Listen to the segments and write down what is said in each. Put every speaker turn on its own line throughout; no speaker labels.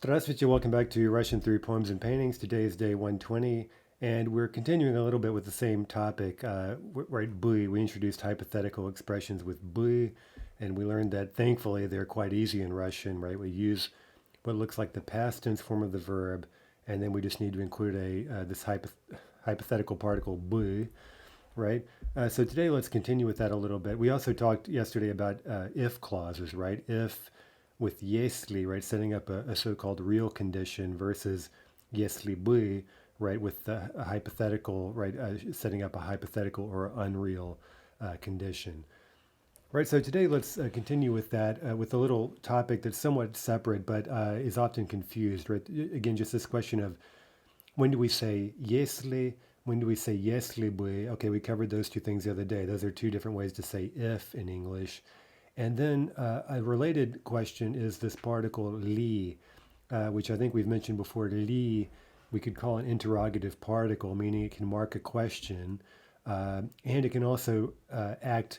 Здравствуйте, welcome back to Russian Through Poems and Paintings. Today is day 120, and we're continuing a little bit with the same topic, right? Bui. We introduced hypothetical expressions with bui, and we learned that thankfully they're quite easy in Russian, right? We use what looks like the past tense form of the verb, and then we just need to include this hypothetical particle bui, right? So today let's continue with that a little bit. We also talked yesterday about if clauses, right? If with если, right, setting up a so-called real condition versus если бы, right, with a hypothetical, right, setting up a hypothetical or unreal condition. Right, so today let's continue with that with a little topic that's somewhat separate but is often confused, right? Again, just this question of when do we say если, when do we say если бы? Okay, we covered those two things the other day. Those are two different ways to say if in English. And then a related question is this particle li, which I think we've mentioned before. Li, we could call an interrogative particle, meaning it can mark a question, and it can also act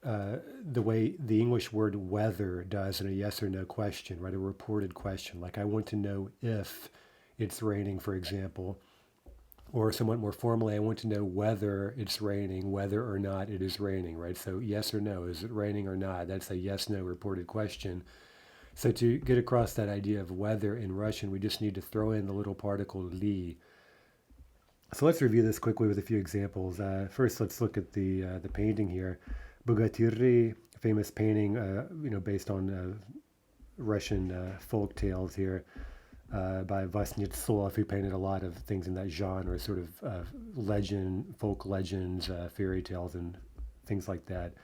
the way the English word whether does in a yes or no question, right? A reported question, like I want to know if it's raining, for example. Or somewhat more formally, I want to know whether it's raining, whether or not it is raining, right? So yes or no, is it raining or not? That's a yes/no reported question. So to get across that idea of whether in Russian, we just need to throw in the little particle li. So let's review this quickly with a few examples. First, let's look at the painting here. Bugattir, famous painting, based on Russian folk tales here by Vasnetsov, who painted a lot of things in that genre, sort of folk legends, fairy tales, and things like that.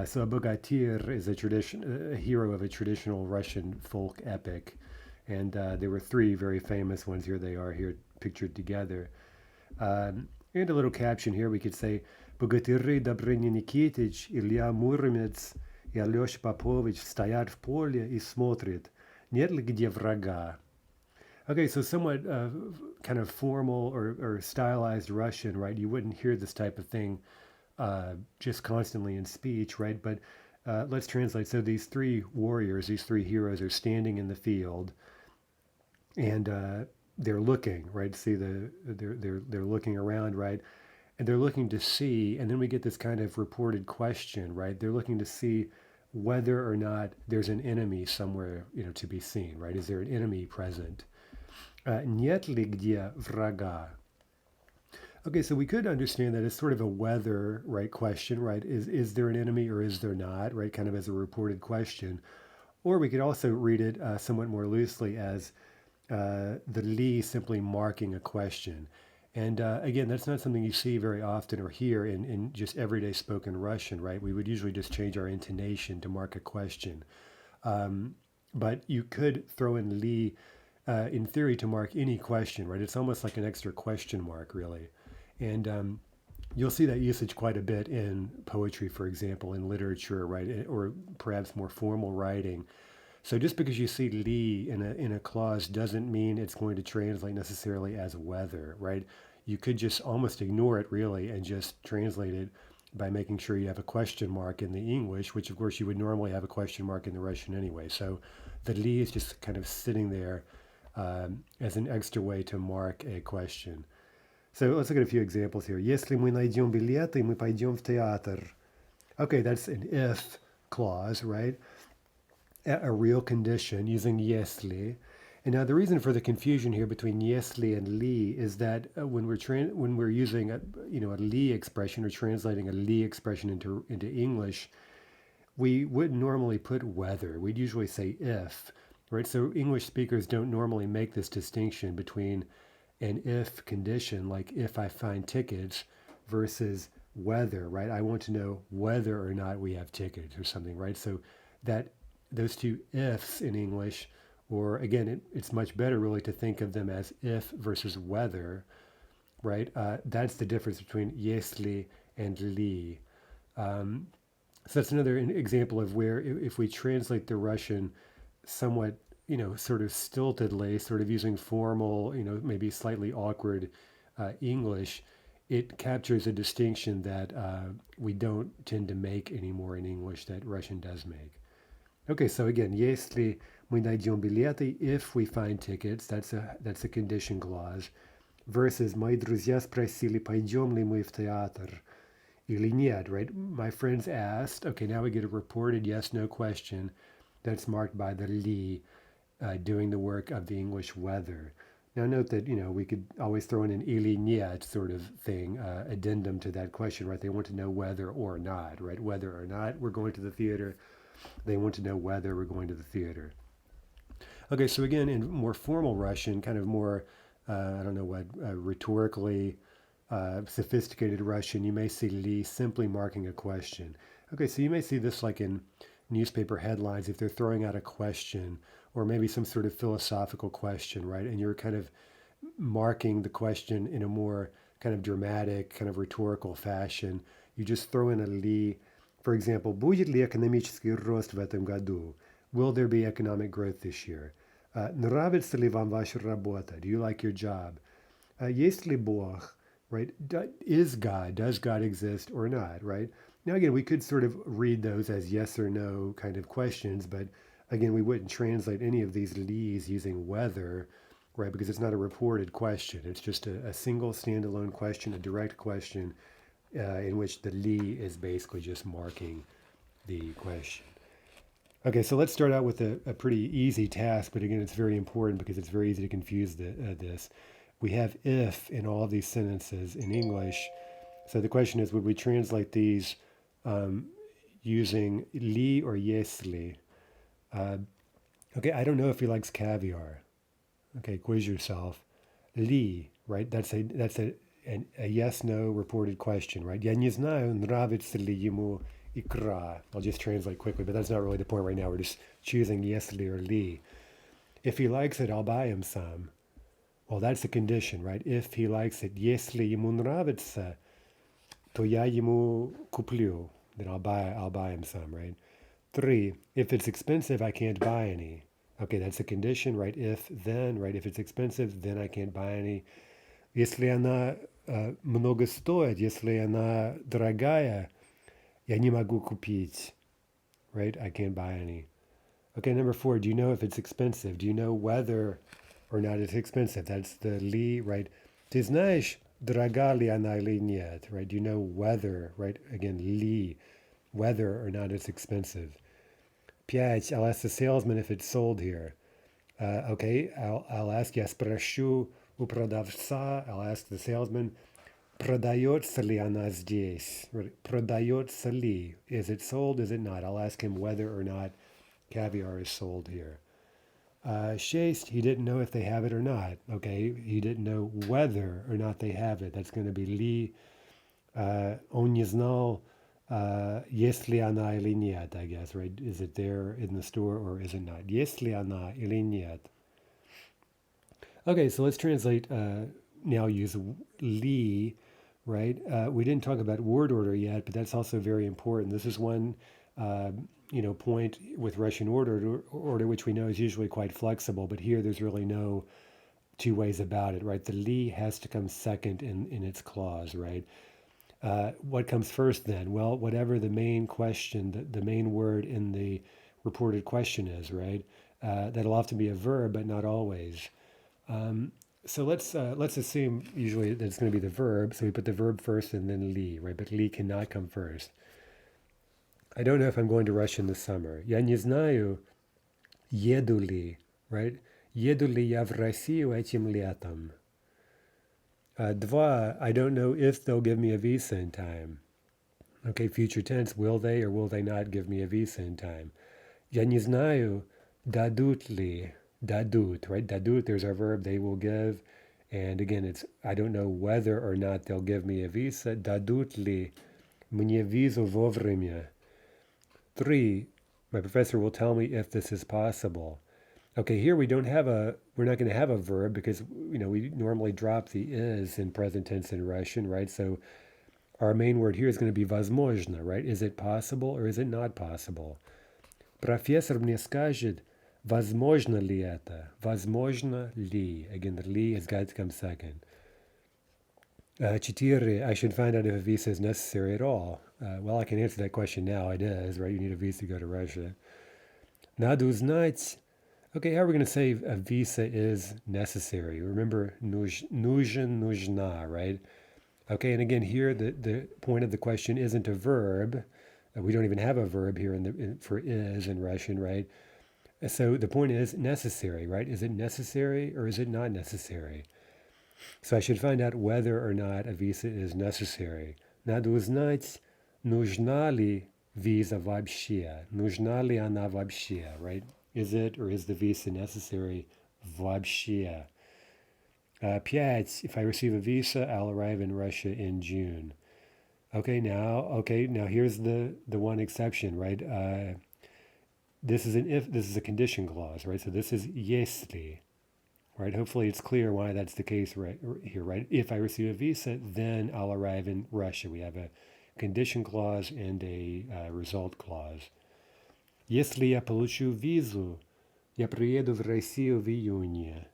So Bugattir is a hero of a traditional Russian folk epic, and there were three very famous ones. Here they are here pictured together. And a little caption here, we could say, Богатыри Добрыня Никитич, Илья Муромец и Алёша Попович стоят в поле и смотрят, нет ли где врага. Okay, so somewhat kind of formal or stylized Russian, right? You wouldn't hear this type of thing just constantly in speech, right? But let's translate. So these three warriors, these three heroes, are standing in the field, and they're looking, right? See they're looking around, right? And they're looking to see, and then we get this kind of reported question, right? They're looking to see whether or not there's an enemy somewhere, to be seen, right? Is there an enemy present? Нет ли где врага? Okay, so we could understand that as sort of a whether, right, question, right? Is there an enemy or is there not, right? Kind of as a reported question. Or we could also read it somewhat more loosely as the li simply marking a question. And again, that's not something you see very often or hear in just everyday spoken Russian, right? We would usually just change our intonation to mark a question. But you could throw in li in theory to mark any question, right? It's almost like an extra question mark, really. And you'll see that usage quite a bit in poetry, for example, in literature, right? Or perhaps more formal writing. So just because you see li in a clause doesn't mean it's going to translate necessarily as whether, right? You could just almost ignore it really and just translate it by making sure you have a question mark in the English, which of course you would normally have a question mark in the Russian anyway. So the li is just kind of sitting there as an extra way to mark a question. So let's look at a few examples here. Если мы найдем билеты, мы пойдем в театр. Okay, that's an if clause, right? A real condition using если. And now the reason for the confusion here between если and li is that when we're using a li expression or translating a li expression into English, we wouldn't normally put whether. We'd usually say if, right? So English speakers don't normally make this distinction between an if condition, like if I find tickets, versus whether, right? I want to know whether or not we have tickets or something, right? So that those two ifs in English, or again, it's much better really to think of them as if versus whether, right? That's the difference between если and li. So that's another example of where if we translate the Russian somewhat, sort of stiltedly, sort of using formal, maybe slightly awkward English, it captures a distinction that we don't tend to make anymore in English that Russian does make. Okay, so again, если мы найдем билеты, if we find tickets, that's a condition clause. Versus мои друзья спросили, пойдем ли мы в театр или нет, right? My friends asked. Okay, now we get a reported yes, no question that's marked by the li, doing the work of the English weather. Now note that, we could always throw in an ili niet sort of thing, addendum to that question, right? They want to know whether or not, right? Whether or not we're going to the theater. They want to know whether we're going to the theater. Okay, so again, in more formal Russian, kind of more, I don't know what, rhetorically sophisticated Russian, you may see li simply marking a question. Okay, so you may see this like in newspaper headlines if they're throwing out a question or maybe some sort of philosophical question, right? And you're kind of marking the question in a more kind of dramatic, kind of rhetorical fashion. You just throw in a li. For example, будет ли экономический рост в этом году? Will there be economic growth this year? Нравится ли вам ваша работа? Do you like your job? Есть ли Бог? Right? Is God? Does God exist or not? Right? Now, again, we could sort of read those as yes or no kind of questions, but again, we wouldn't translate any of these lees using whether, right? Because it's not a reported question. It's just a single standalone question, a direct question in which the li is basically just marking the question. Okay, so let's start out with a pretty easy task, but again, it's very important because it's very easy to confuse this. We have if in all of these sentences in English. So the question is, would we translate these using li or если? Okay, I don't know if he likes caviar. Okay, quiz yourself. Li, right? That's a yes/no reported question, right? Я не знаю, нравится ли ему икра. I'll just translate quickly, but that's not really the point right now. We're just choosing если or li. If he likes it, I'll buy him some. Well, that's a condition, right? If he likes it, если ему нравится, то я ему куплю. Then I'll buy him some, right? 3, if it's expensive, I can't buy any. Okay, that's a condition, right? If, then, right? If it's expensive, then I can't buy any. Если она много стоит, если она дорогая, я не могу купить, right? I can't buy any. Okay, number 4, do you know if it's expensive? Do you know whether or not it's expensive? That's the li, right? Ты знаешь, дорога ли она или нет, right? Do you know whether, right? Again, li, whether or not it's expensive. 5, I'll ask the salesman if it's sold here. Okay, I'll ask, я спрошу у продавца, I'll ask the salesman, продается ли она здесь? Продается ли? Is it sold? Is it not? I'll ask him whether or not caviar is sold here. 6, he didn't know if they have it or not. Okay, he didn't know whether or not they have it. That's going to be li. Он не знал, есть ли она или нет, I guess, right? Is it there in the store or is it not? Есть ли она или нет? Okay, so let's translate, now use li, right? We didn't talk about word order yet, but that's also very important. This is one, point with Russian order, which we know is usually quite flexible, but here there's really no two ways about it, right? The li has to come second in its clause, right? What comes first then? Well, whatever the main question, the main word in the reported question is, right? That'll often be a verb, but not always. So let's assume usually that it's going to be the verb. So we put the verb first and then li, right? But li cannot come first. I don't know if I'm going to Russia in the summer. Я не знаю, еду ли, right? Еду ли я в Россию этим летом? 2, I don't know if they'll give me a visa in time. Okay, future tense, will they or will they not give me a visa in time? Я не знаю, дадут ли. Дадут, right? Дадут, there's our verb, they will give. And again, it's, I don't know whether or not they'll give me a visa. Дадут ли мне визу вовремя? 3, my professor will tell me if this is possible. Okay, here we're not going to have a verb because, we normally drop the is in present tense in Russian, right? So our main word here is going to be возможно, right? Is it possible or is it not possible? Профессор мне скажет, возможно ли это? Возможно ли? Again, the li has got to come second. 4, I should find out if a visa is necessary at all. Well, I can answer that question now. It is, right? You need a visa to go to Russia. Надо узнать. Okay, how are we going to say a visa is necessary? Remember, нужен, нужна, right? Okay, and again, here the point of the question isn't a verb. We don't even have a verb here for is in Russian, right? So the point is necessary, right? Is it necessary or is it not necessary? So I should find out whether or not a visa is necessary. Надо узнать, нужна ли виза вообще? Нужна ли она вообще, right? Is it or is the visa necessary вообще? 5. If I receive a visa, I'll arrive in Russia in June. Now here's the one exception, right? This is an if. This is a condition clause, right? So this is если, right? Hopefully it's clear why that's the case right here, right? If I receive a visa, then I'll arrive in Russia. We have a condition clause and a result clause. Если я получу визу, я приеду в Россию в июне.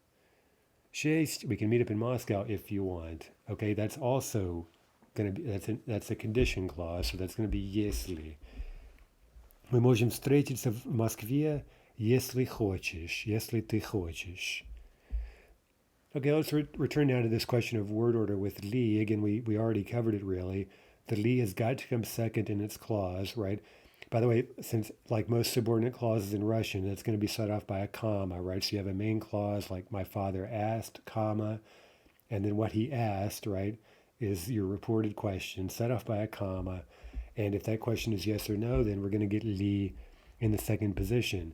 6. We can meet up in Moscow if you want. Okay, that's also going to be that's a condition clause, so that's going to be если. Мы можем встретиться в Москве, если хочешь, если ты хочешь. Okay, let's return now to this question of word order with li. Again, we already covered it really. The li has got to come second in its clause, right? By the way, since like most subordinate clauses in Russian, it's going to be set off by a comma, right? So you have a main clause like my father asked, comma, and then what he asked, right, is your reported question set off by a comma. And if that question is yes or no, then we're going to get li in the second position.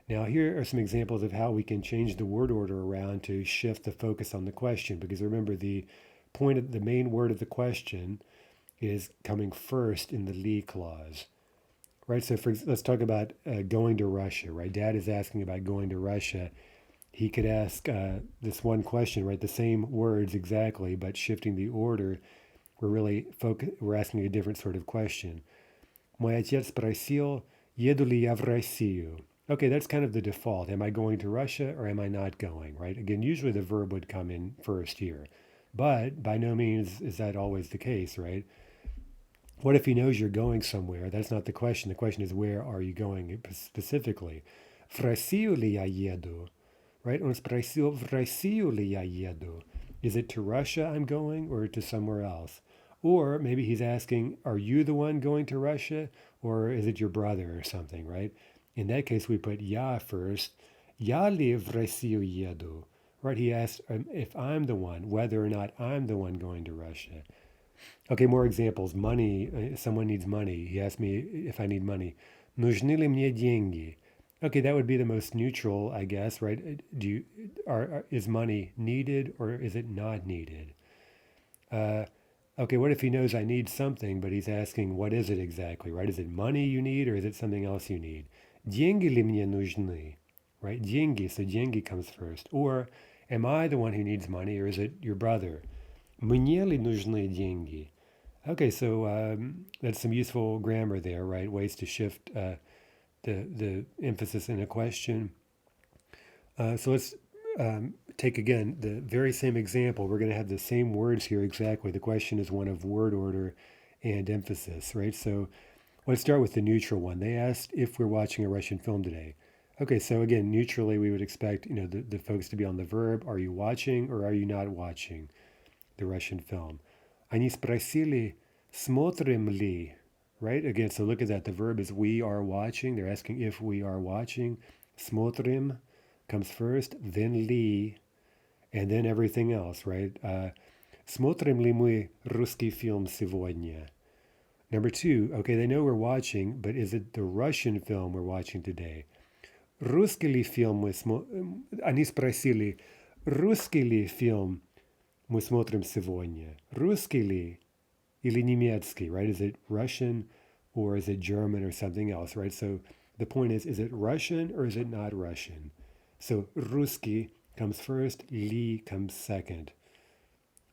Now, here are some examples of how we can change the word order around to shift the focus on the question. Because remember, the main word of the question is coming first in the li clause, right? So let's talk about going to Russia, right? Dad is asking about going to Russia. He could ask this one question, right? The same words exactly, but shifting the order. We're asking a different sort of question. Мой отец спросил, еду ли я в Россию? Okay, that's kind of the default. Am I going to Russia or am I not going, right? Again, usually the verb would come in first here. But by no means is that always the case, right? What if he knows you're going somewhere? That's not the question. The question is, where are you going specifically? В Россию ли я еду? Right? Он спросил, в Россию ли я еду? Is it to Russia I'm going or to somewhere else? Or maybe he's asking, are you the one going to Russia or is it your brother or something, right? In that case, we put я first. Я ли в Россию еду? Right? He asked if I'm the one, whether or not I'm the one going to Russia. Okay, more examples. Money. Someone needs money. He asked me if I need money. Нужны ли мне деньги? Okay, that would be the most neutral, I guess, right? Is money needed or is it not needed? Okay, what if he knows I need something, but he's asking what is it exactly, right? Is it money you need or is it something else you need? Деньги ли мне нужны? Right? Деньги, so деньги comes first. Or am I the one who needs money or is it your brother? Мне ли нужны деньги? Okay, so that's some useful grammar there, right? Ways to shift the emphasis in a question. So let's take again the very same example. We're going to have the same words here exactly. The question is one of word order and emphasis, right? So let's start with the neutral one. They asked if we're watching a Russian film today. Okay, so again, neutrally we would expect the focus to be on the verb. Are you watching or are you not watching the Russian film? Они спросили, смотрим ли? Right? Again, so look at that. The verb is we are watching. They're asking if we are watching. Смотрим comes first, then ли, and then everything else, right? Смотрим ли мы русский фильм сегодня? Number 2, okay, they know we're watching, but is it the Russian film we're watching today? Русский ли фильм мы смотрим? Они спросили, русский ли фильм мы смотрим сегодня? Русский ли? Или немецкий, right? Is it Russian or is it German or something else, right? So the point is it Russian or is it not Russian? So русский comes first, li comes second,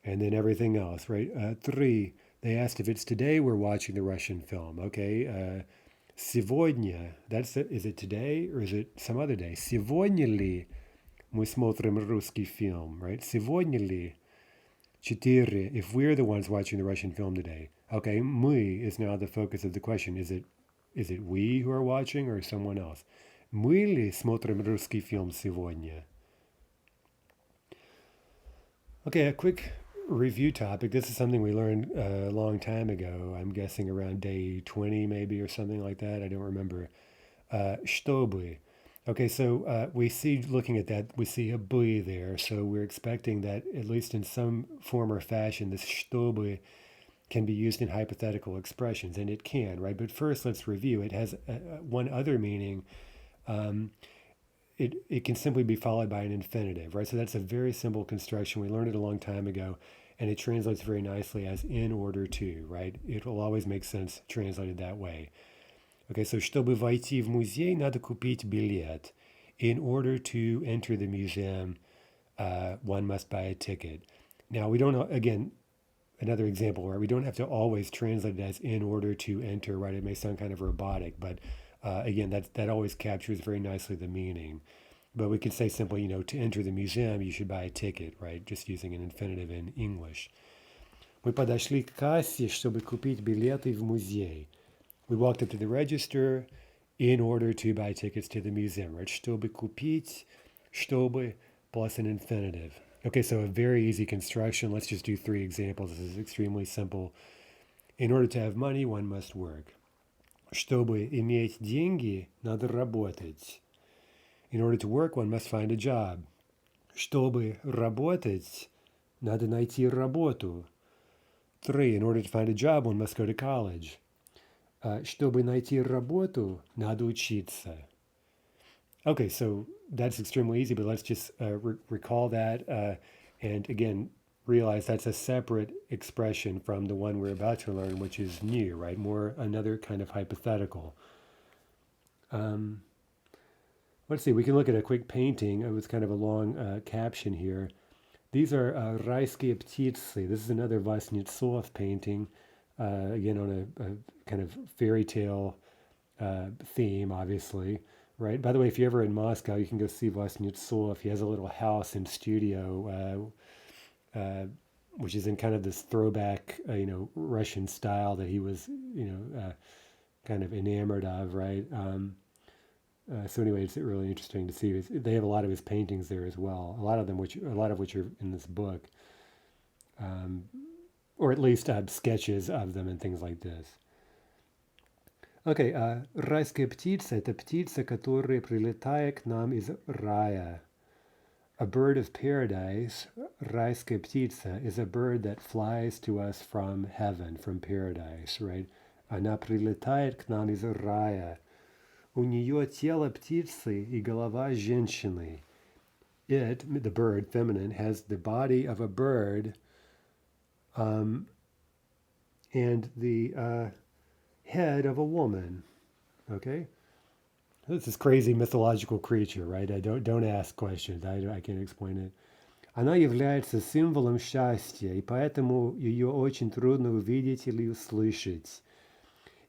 and then everything else, right? 3, they asked if it's today we're watching the Russian film, okay? Сегодня, is it today or is it some other day? Сегодня ли мы смотрим русский фильм, right? Сегодня ли? 4, if we're the ones watching the Russian film today. Okay, мы is now the focus of the question. Is it we who are watching or someone else? Мы ли смотрим русский фильм сегодня? Okay, a quick review topic. This is something we learned a long time ago. I'm guessing around day 20 maybe or something like that. I don't remember. Чтобы. Okay, so we see, looking at that, we see a бы there. So we're expecting that, at least in some form or fashion, this чтобы can be used in hypothetical expressions, and it can, right? But first, let's review. It has one other meaning. Um, it can simply be followed by an infinitive, right? So that's a very simple construction. We learned it a long time ago, and it translates very nicely as in order to, right? It will always make sense translated that way. Okay, so чтобы войти в музей, надо купить билет. In order to enter the museum, one must buy a ticket. Now, we don't, again, another example where we don't have to always translate it as in order to enter, right? It may sound kind of robotic, but again, that always captures very nicely the meaning. But we could say simply, to enter the museum, you should buy a ticket, right? Just using an infinitive in English. Мы подошли к кассе, чтобы купить билеты в музей. We walked up to the register in order to buy tickets to the museum, right? Чтобы купить, чтобы plus an infinitive. Okay, so a very easy construction. Let's just do 3 examples. This is extremely simple. In order to have money, one must work. Чтобы иметь деньги, надо работать. In order to work, one must find a job. Чтобы работать, надо найти работу. 3. In order to find a job, one must go to college. Чтобы найти работу, надо учиться. Okay, so that's extremely easy, but let's just recall that and again realize that's a separate expression from the one we're about to learn, which is new, right? More another kind of hypothetical. Let's see, we can look at a quick painting. It was kind of a long caption here. These are райские птицы. This is another Vasnetsov painting, again on a kind of fairy tale theme, obviously, right? By the way, if you're ever in Moscow, you can go see Vasnetsov. He has a little house and studio, which is in kind of this throwback, Russian style that he was, kind of enamored of, right? So anyway, it's really interesting to see. They have a lot of his paintings there as well. A lot of which are in this book, or at least sketches of them and things like this. Okay, райская птица – это птица, которая прилетает к нам из рая. A bird of paradise, райская птица, is a bird that flies to us from heaven, from paradise, right? Она прилетает к нам из рая. У нее тело птицы и голова женщины. It, the bird, feminine, has the body of a bird and the head of a woman. Okay? This is crazy mythological creature, right? Don't ask questions. I can't explain it. Она является символом счастья, и поэтому ее очень трудно увидеть или услышать.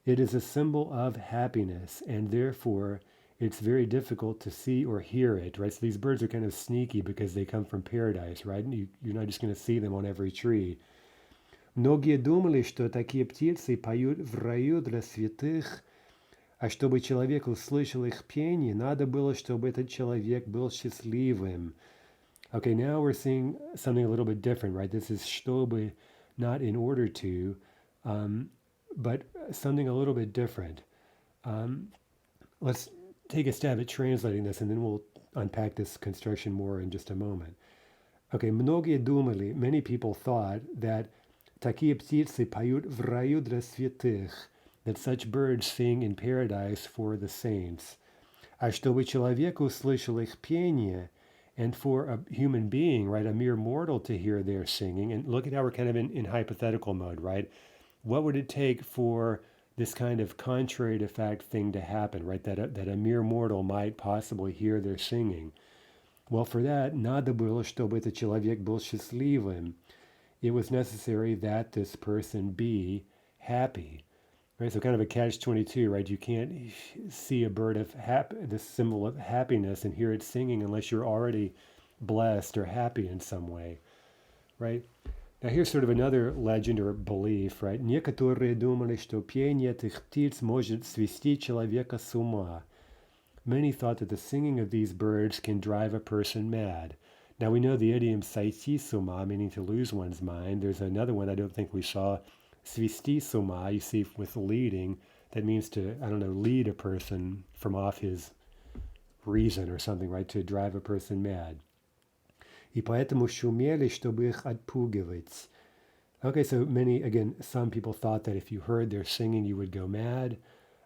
It is a symbol of happiness, and therefore it's very difficult to see or hear it, right? So these birds are kind of sneaky because they come from paradise, right? You're not just going to see them on every tree. Многие думали, что такие птицы поют в раю для святых, а чтобы человек услышал их пение, надо было, чтобы этот человек был счастливым. Okay, now we're seeing something a little bit different, right? This is чтобы, not in order to, but something a little bit different. Let's take a stab at translating this, and then we'll unpack this construction more in just a moment. Okay, многие думали, many people thought that такие птицы поют в раю для святых, that such birds sing in paradise for the saints. А чтобы человек услышал их пение, and for a human being, right, a mere mortal to hear their singing, and look at how we're kind of in hypothetical mode, right? What would it take for this kind of contrary to fact thing to happen, right? That a mere mortal might possibly hear their singing. Well, for that, надо было, чтобы этот человек был счастливым. It was necessary that this person be happy, right? So kind of a catch-22, right? You can't see a bird of this symbol of happiness and hear it singing unless you're already blessed or happy in some way, right? Now here's sort of another legend or belief, right? Некоторые думали, что пение этих птиц может свести человека с ума. many thought that the singing of these birds can drive a person mad. Now we know the idiom saiti suma, meaning to lose one's mind. There's another one I don't think we saw, svisti suma, you see with leading, that means to, I don't know, lead a person from off his reason or something, right? To drive a person mad. И поэтому шумели, чтобы их отпугивать. Okay, so some people thought that if you heard their singing, you would go mad,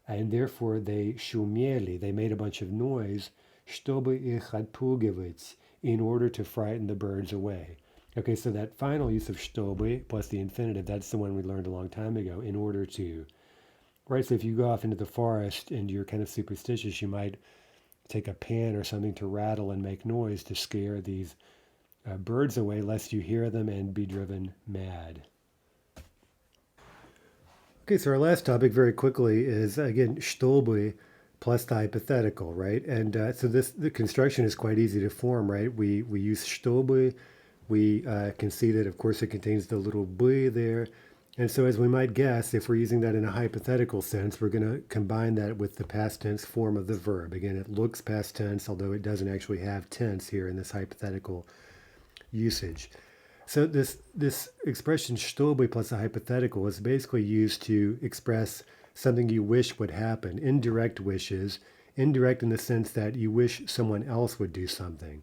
and therefore they шумели, they made a bunch of noise, чтобы их отпугивать, in order to frighten the birds away. Okay, so that final use of чтобы plus the infinitive, that's the one we learned a long time ago, in order to. Right, so if you go off into the forest and you're kind of superstitious, you might take a pan or something to rattle and make noise to scare these birds away, lest you hear them and be driven mad. Okay, so our last topic very quickly is, again, чтобы plus the hypothetical, right? And so the construction is quite easy to form, right? We use чтобы. We can see that, of course, it contains the little бы there. And so as we might guess, if we're using that in a hypothetical sense, we're going to combine that with the past tense form of the verb. Again, it looks past tense, although it doesn't actually have tense here in this hypothetical usage. So this expression чтобы plus a hypothetical is basically used to express something you wish would happen, indirect wishes, indirect in the sense that you wish someone else would do something.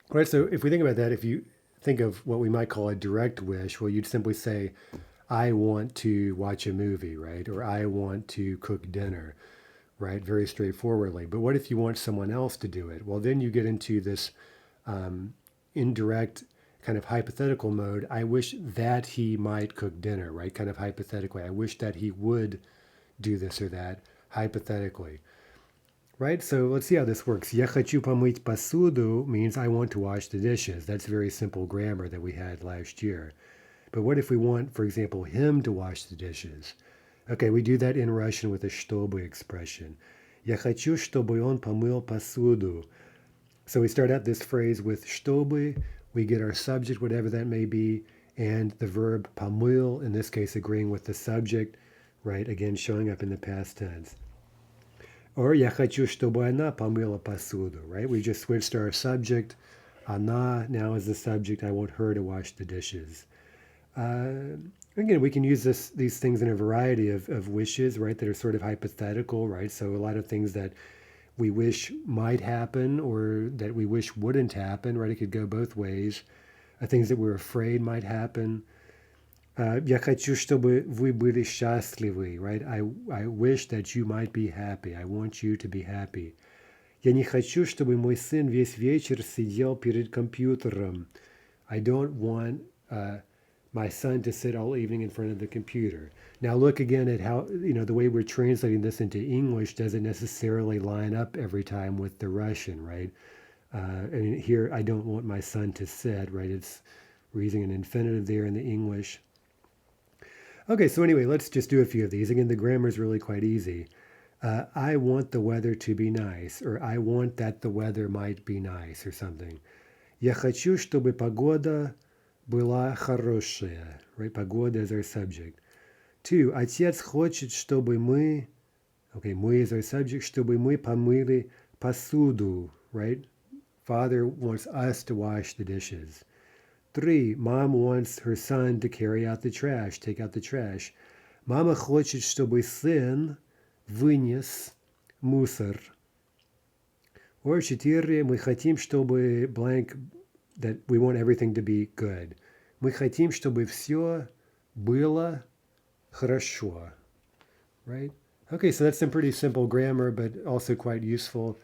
All right, so if we think about that, if you think of what we might call a direct wish, well, you'd simply say, I want to watch a movie, right? Or I want to cook dinner, right? Very straightforwardly. But what if you want someone else to do it? Well, then you get into this indirect kind of hypothetical mode. I wish that he might cook dinner, right? Kind of hypothetically. I wish that he would do this or that, hypothetically. Right? So let's see how this works. Я хочу помыть посуду means I want to wash the dishes. That's very simple grammar that we had last year. But what if we want, for example, him to wash the dishes? Okay, we do that in Russian with a чтобы expression. Я хочу, чтобы он помыл посуду. So we start out this phrase with чтобы, we get our subject, whatever that may be, and the verb помыл, in this case agreeing with the subject, right? Again, showing up in the past tense. Or я хочу, чтобы она помыла посуду, right? We just switched our subject. Она now is the subject. I want her to wash the dishes. Again, we can use these things in a variety of wishes, right, that are sort of hypothetical, right? So a lot of things that we wish might happen or that we wish wouldn't happen, right? It could go both ways. Things that we're afraid might happen. Я хочу, чтобы вы были счастливы, right? I wish that you might be happy. I want you to be happy. Я не хочу, чтобы мой сын весь вечер сидел перед компьютером. I don't want my son to sit all evening in front of the computer. Now look again at how, the way we're translating this into English doesn't necessarily line up every time with the Russian, right? And here, I don't want my son to sit, right? We're using an infinitive there in the English. Okay, so anyway, let's just do a few of these. Again, the grammar is really quite easy. I want the weather to be nice, or I want that the weather might be nice, or something. Я хочу, чтобы погода была хорошая, right? Погода is our subject. 2. Отец хочет, чтобы мы, okay, мы is our subject, чтобы мы помыли посуду, right? Father wants us to wash the dishes. 3. Mom wants her son to carry out the trash, take out the trash. Мама хочет, чтобы сын вынес мусор. Or 4. Мы хотим, чтобы blank, that we want everything to be good. Мы хотим, чтобы все было хорошо. Right? Okay, so that's some pretty simple grammar, but also quite useful.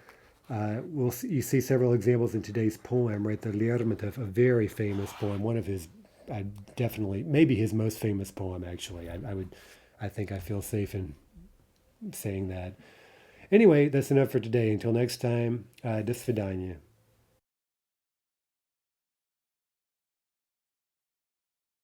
You see several examples in today's poem, right? The Lermontov, a very famous poem, one of his, maybe his most famous poem, actually. I think I feel safe in saying that. Anyway, that's enough for today. Until next time, до свидания.